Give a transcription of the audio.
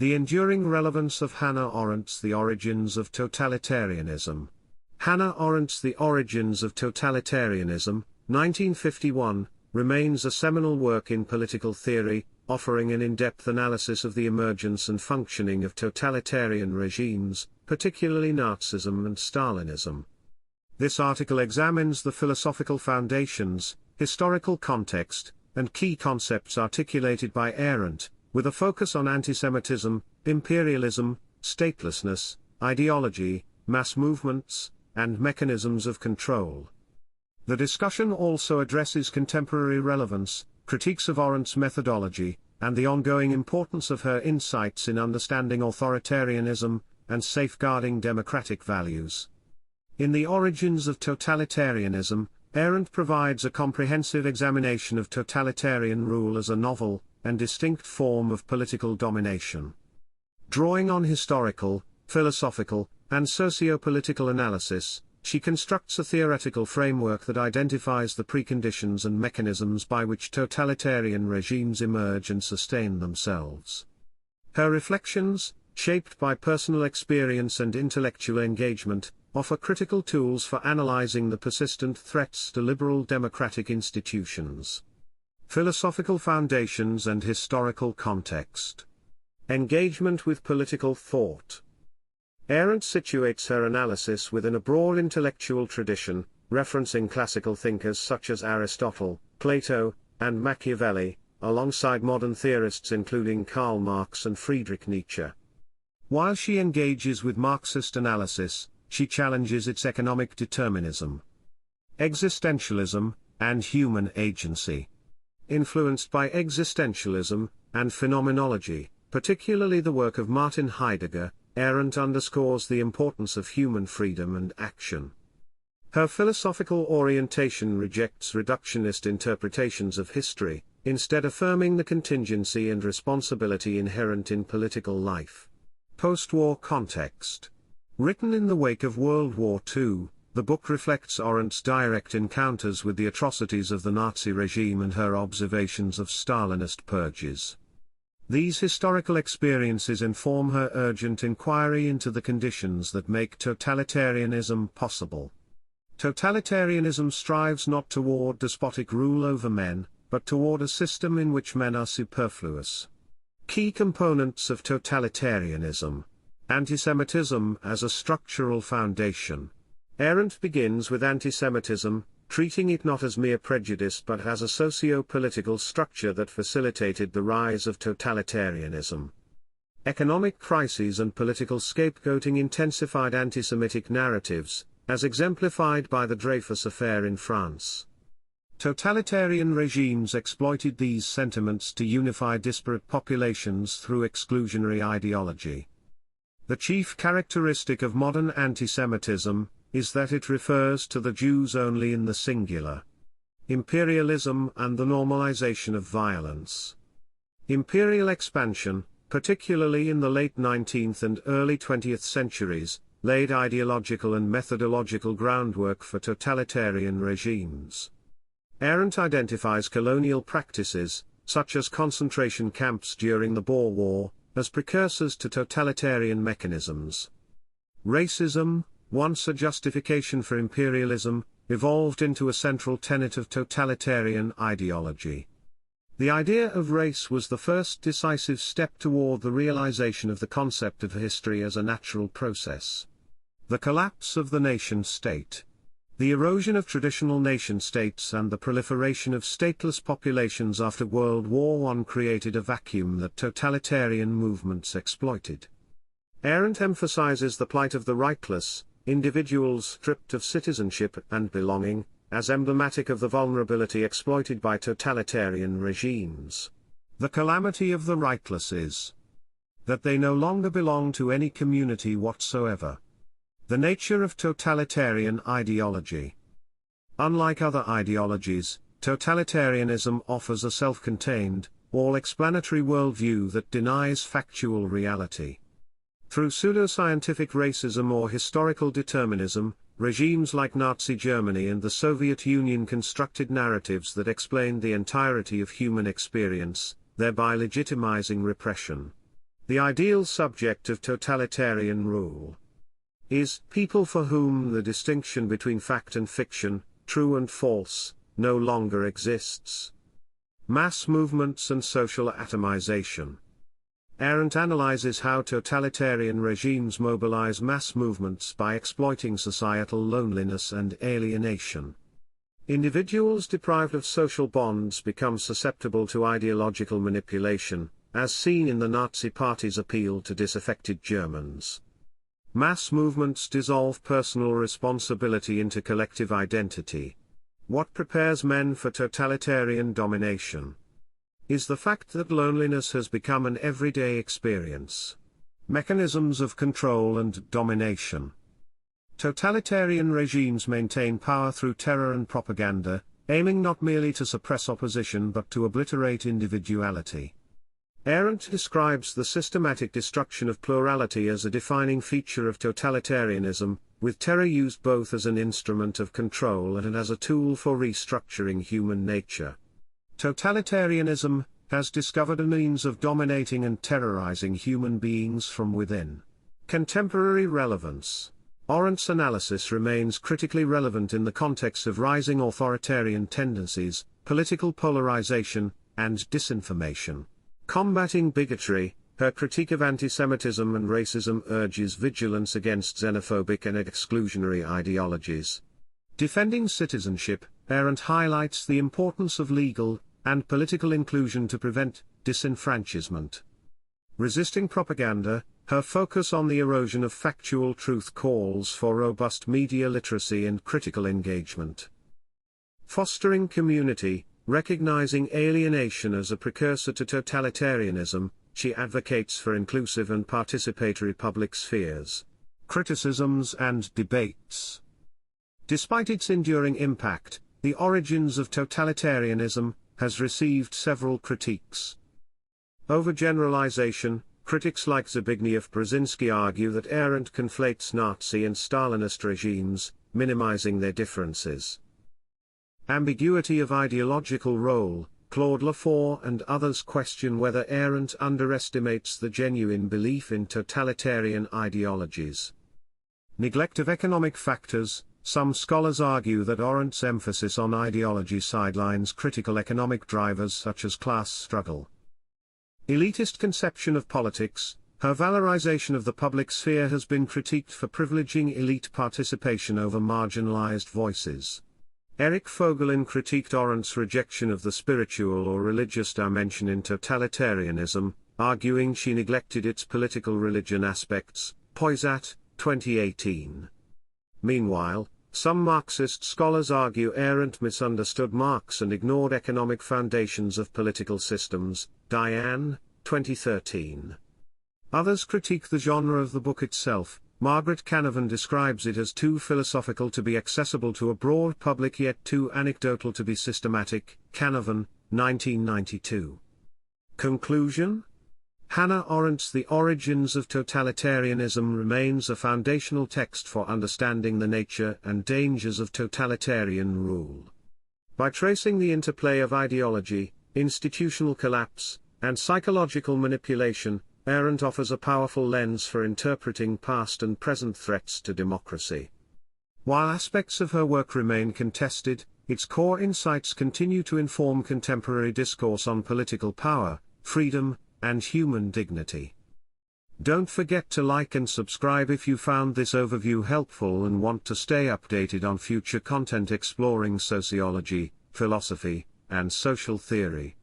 The enduring relevance of Hannah Arendt's The Origins of Totalitarianism. Hannah Arendt's The Origins of Totalitarianism, 1951, remains a seminal work in political theory, offering an in-depth analysis of the emergence and functioning of totalitarian regimes, particularly Nazism and Stalinism. This article examines the philosophical foundations, historical context, and key concepts articulated by Arendt, with a focus on antisemitism, imperialism, statelessness, ideology, mass movements, and mechanisms of control. The discussion also addresses contemporary relevance, critiques of Arendt's methodology, and the ongoing importance of her insights in understanding authoritarianism and safeguarding democratic values. In The Origins of Totalitarianism, Arendt provides a comprehensive examination of totalitarian rule as a novel and distinct form of political domination. Drawing on historical, philosophical, and socio-political analysis, she constructs a theoretical framework that identifies the preconditions and mechanisms by which totalitarian regimes emerge and sustain themselves. Her reflections, shaped by personal experience and intellectual engagement, offer critical tools for analyzing the persistent threats to liberal democratic institutions. Philosophical foundations and historical context. Engagement with political thought. Arendt situates her analysis within a broad intellectual tradition, referencing classical thinkers such as Aristotle, Plato, and Machiavelli, alongside modern theorists including Karl Marx and Friedrich Nietzsche. While she engages with Marxist analysis, she challenges its economic determinism, existentialism, and human agency. Influenced by existentialism and phenomenology, particularly the work of Martin Heidegger, Arendt underscores the importance of human freedom and action. Her philosophical orientation rejects reductionist interpretations of history, instead affirming the contingency and responsibility inherent in political life. Post-war context. Written in the wake of World War II, the book reflects Arendt's direct encounters with the atrocities of the Nazi regime and her observations of Stalinist purges. These historical experiences inform her urgent inquiry into the conditions that make totalitarianism possible. Totalitarianism strives not toward despotic rule over men, but toward a system in which men are superfluous. Key components of totalitarianism. Antisemitism as a structural foundation. Arendt begins with antisemitism, treating it not as mere prejudice but as a socio-political structure that facilitated the rise of totalitarianism. Economic crises and political scapegoating intensified anti-Semitic narratives, as exemplified by the Dreyfus affair in France. Totalitarian regimes exploited these sentiments to unify disparate populations through exclusionary ideology. The chief characteristic of modern antisemitism is that it refers to the Jews only in the singular. Imperialism and the normalization of violence. Imperial expansion, particularly in the late 19th and early 20th centuries, laid ideological and methodological groundwork for totalitarian regimes. Arendt identifies colonial practices, such as concentration camps during the Boer War, as precursors to totalitarian mechanisms. Racism, once a justification for imperialism, evolved into a central tenet of totalitarian ideology. The idea of race was the first decisive step toward the realization of the concept of history as a natural process. The collapse of the nation-state. The erosion of traditional nation-states and the proliferation of stateless populations after World War I created a vacuum that totalitarian movements exploited. Arendt emphasizes the plight of the rightless, individuals stripped of citizenship and belonging, as emblematic of the vulnerability exploited by totalitarian regimes. The calamity of the rightless is that they no longer belong to any community whatsoever. The nature of totalitarian ideology. Unlike other ideologies, totalitarianism offers a self-contained, all-explanatory worldview that denies factual reality. Through pseudoscientific racism or historical determinism, regimes like Nazi Germany and the Soviet Union constructed narratives that explained the entirety of human experience, thereby legitimizing repression. The ideal subject of totalitarian rule is people for whom the distinction between fact and fiction, true and false, no longer exists. Mass movements and social atomization. Arendt analyzes how totalitarian regimes mobilize mass movements by exploiting societal loneliness and alienation. Individuals deprived of social bonds become susceptible to ideological manipulation, as seen in the Nazi Party's appeal to disaffected Germans. Mass movements dissolve personal responsibility into collective identity. What prepares men for totalitarian domination is the fact that loneliness has become an everyday experience. Mechanisms of control and domination. Totalitarian regimes maintain power through terror and propaganda, aiming not merely to suppress opposition but to obliterate individuality. Arendt describes the systematic destruction of plurality as a defining feature of totalitarianism, with terror used both as an instrument of control and as a tool for restructuring human nature. Totalitarianism has discovered a means of dominating and terrorizing human beings from within. Contemporary relevance. Arendt's analysis remains critically relevant in the context of rising authoritarian tendencies, political polarization, and disinformation. Combating bigotry, her critique of antisemitism and racism urges vigilance against xenophobic and exclusionary ideologies. Defending citizenship, Arendt highlights the importance of legal and political inclusion to prevent disenfranchisement. Resisting propaganda, her focus on the erosion of factual truth calls for robust media literacy and critical engagement. Fostering community, recognizing alienation as a precursor to totalitarianism, she advocates for inclusive and participatory public spheres. Criticisms and debates. Despite its enduring impact, The Origins of Totalitarianism has received several critiques. Overgeneralization. Critics like Zbigniew Brzezinski argue that Arendt conflates Nazi and Stalinist regimes, minimizing their differences. Ambiguity of ideological role. Claude Lafort and others question whether Arendt underestimates the genuine belief in totalitarian ideologies. Neglect of economic factors. Some scholars argue that Arendt's emphasis on ideology sidelines critical economic drivers such as class struggle. Elitist conception of politics. Her valorization of the public sphere has been critiqued for privileging elite participation over marginalized voices. Eric Vogelin critiqued Arendt's rejection of the spiritual or religious dimension in totalitarianism, arguing she neglected its political religion aspects. Poisat, 2018. Meanwhile, some Marxist scholars argue Arendt misunderstood Marx and ignored economic foundations of political systems. Diane, 2013. Others critique the genre of the book itself. Margaret Canavan describes it as too philosophical to be accessible to a broad public yet too anecdotal to be systematic. Canavan, 1992. Conclusion? Hannah Arendt's The Origins of Totalitarianism remains a foundational text for understanding the nature and dangers of totalitarian rule. By tracing the interplay of ideology, institutional collapse, and psychological manipulation, Arendt offers a powerful lens for interpreting past and present threats to democracy. While aspects of her work remain contested, its core insights continue to inform contemporary discourse on political power, freedom, and human dignity. Don't forget to like and subscribe if you found this overview helpful and want to stay updated on future content exploring sociology, philosophy, and social theory.